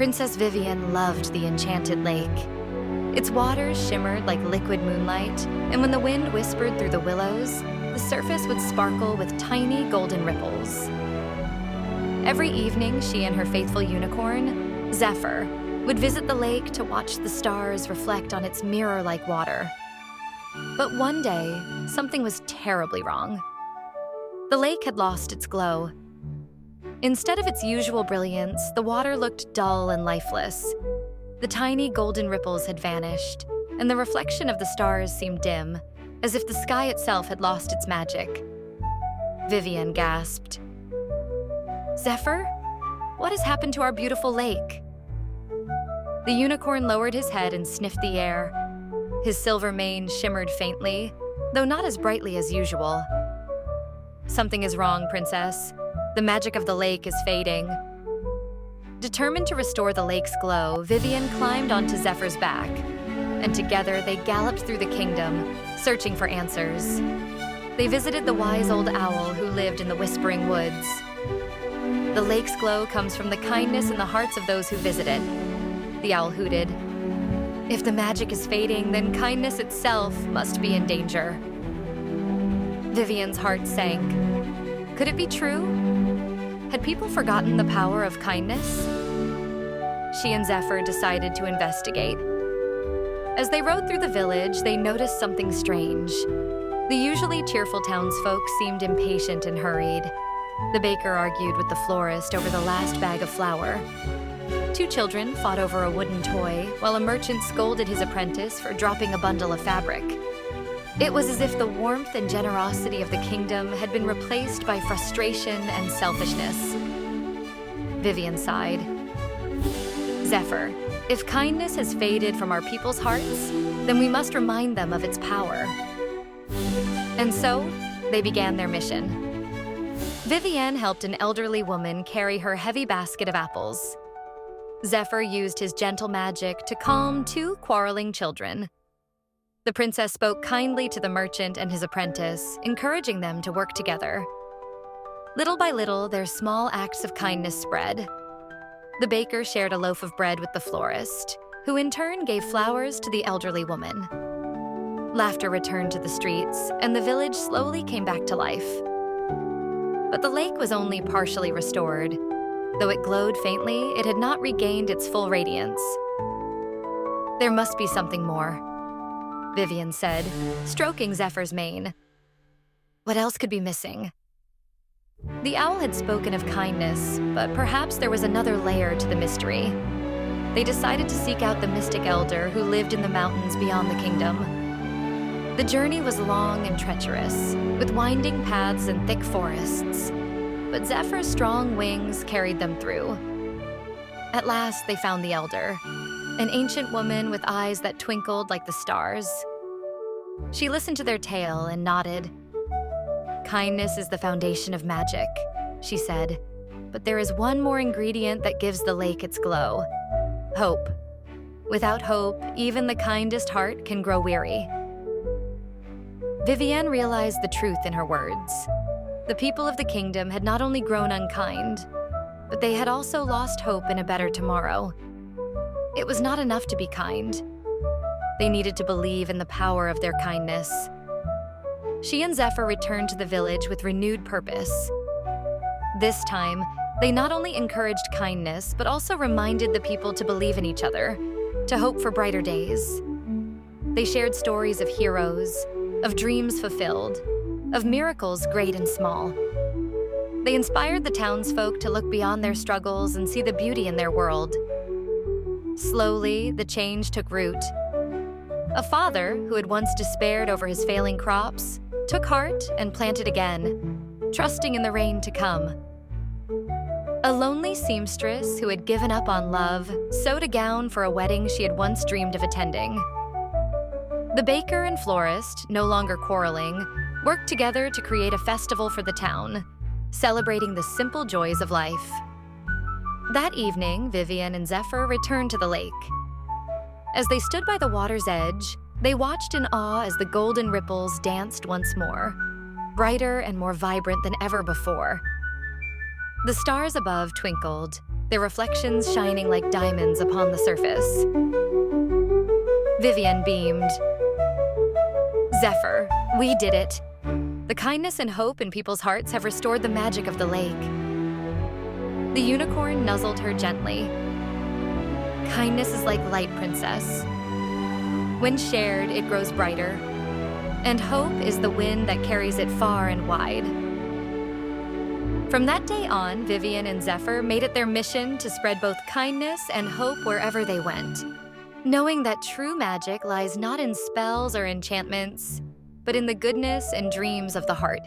Princess Vivienne loved the Enchanted Lake. Its waters shimmered like liquid moonlight, and when the wind whispered through the willows, the surface would sparkle with tiny golden ripples. Every evening, she and her faithful unicorn, Zephyr, would visit the lake to watch the stars reflect on its mirror-like water. But one day, something was terribly wrong. The lake had lost its glow. Instead of its usual brilliance, the water looked dull and lifeless. The tiny golden ripples had vanished, and the reflection of the stars seemed dim, as if the sky itself had lost its magic. Vivienne gasped. "Zephyr, what has happened to our beautiful lake?" The unicorn lowered his head and sniffed the air. His silver mane shimmered faintly, though not as brightly as usual. "Something is wrong, Princess. The magic of the lake is fading." Determined to restore the lake's glow, Vivienne climbed onto Zephyr's back, and together they galloped through the kingdom, searching for answers. They visited the wise old owl who lived in the Whispering Woods. "The lake's glow comes from the kindness in the hearts of those who visit it," the owl hooted. "If the magic is fading, then kindness itself must be in danger." Vivienne's heart sank. Could it be true? Had people forgotten the power of kindness? She and Zephyr decided to investigate. As they rode through the village, they noticed something strange. The usually cheerful townsfolk seemed impatient and hurried. The baker argued with the florist over the last bag of flour. Two children fought over a wooden toy, while a merchant scolded his apprentice for dropping a bundle of fabric. It was as if the warmth and generosity of the kingdom had been replaced by frustration and selfishness. Vivienne sighed. "Zephyr, if kindness has faded from our people's hearts, then we must remind them of its power." And so, they began their mission. Vivienne helped an elderly woman carry her heavy basket of apples. Zephyr used his gentle magic to calm two quarreling children. The princess spoke kindly to the merchant and his apprentice, encouraging them to work together. Little by little, their small acts of kindness spread. The baker shared a loaf of bread with the florist, who in turn gave flowers to the elderly woman. Laughter returned to the streets, and the village slowly came back to life. But the lake was only partially restored. Though it glowed faintly, it had not regained its full radiance. "There must be something more," Vivienne said, stroking Zephyr's mane. "What else could be missing?" The owl had spoken of kindness, but perhaps there was another layer to the mystery. They decided to seek out the mystic elder who lived in the mountains beyond the kingdom. The journey was long and treacherous, with winding paths and thick forests, but Zephyr's strong wings carried them through. At last, they found the elder, an ancient woman with eyes that twinkled like the stars. She listened to their tale and nodded. "Kindness is the foundation of magic," she said, "but there is one more ingredient that gives the lake its glow: hope. Without hope, even the kindest heart can grow weary." Vivienne realized the truth in her words. The people of the kingdom had not only grown unkind, but they had also lost hope in a better tomorrow. It was not enough to be kind. They needed to believe in the power of their kindness. She and Zephyr returned to the village with renewed purpose. This time, they not only encouraged kindness, but also reminded the people to believe in each other, to hope for brighter days. They shared stories of heroes, of dreams fulfilled, of miracles great and small. They inspired the townsfolk to look beyond their struggles and see the beauty in their world. Slowly, the change took root. A father, who had once despaired over his failing crops, took heart and planted again, trusting in the rain to come. A lonely seamstress who had given up on love sewed a gown for a wedding she had once dreamed of attending. The baker and florist, no longer quarreling, worked together to create a festival for the town, celebrating the simple joys of life. That evening, Vivienne and Zephyr returned to the lake. As they stood by the water's edge, they watched in awe as the golden ripples danced once more, brighter and more vibrant than ever before. The stars above twinkled, their reflections shining like diamonds upon the surface. Vivienne beamed. Zephyr, we did it. The kindness and hope in people's hearts have restored the magic of the lake. The unicorn nuzzled her gently. Kindness is like light, princess. When shared, it grows brighter. And hope is the wind that carries it far and wide. From that day on, Vivienne and Zephyr made it their mission to spread both kindness and hope wherever they went, knowing that true magic lies not in spells or enchantments, but in the goodness and dreams of the heart.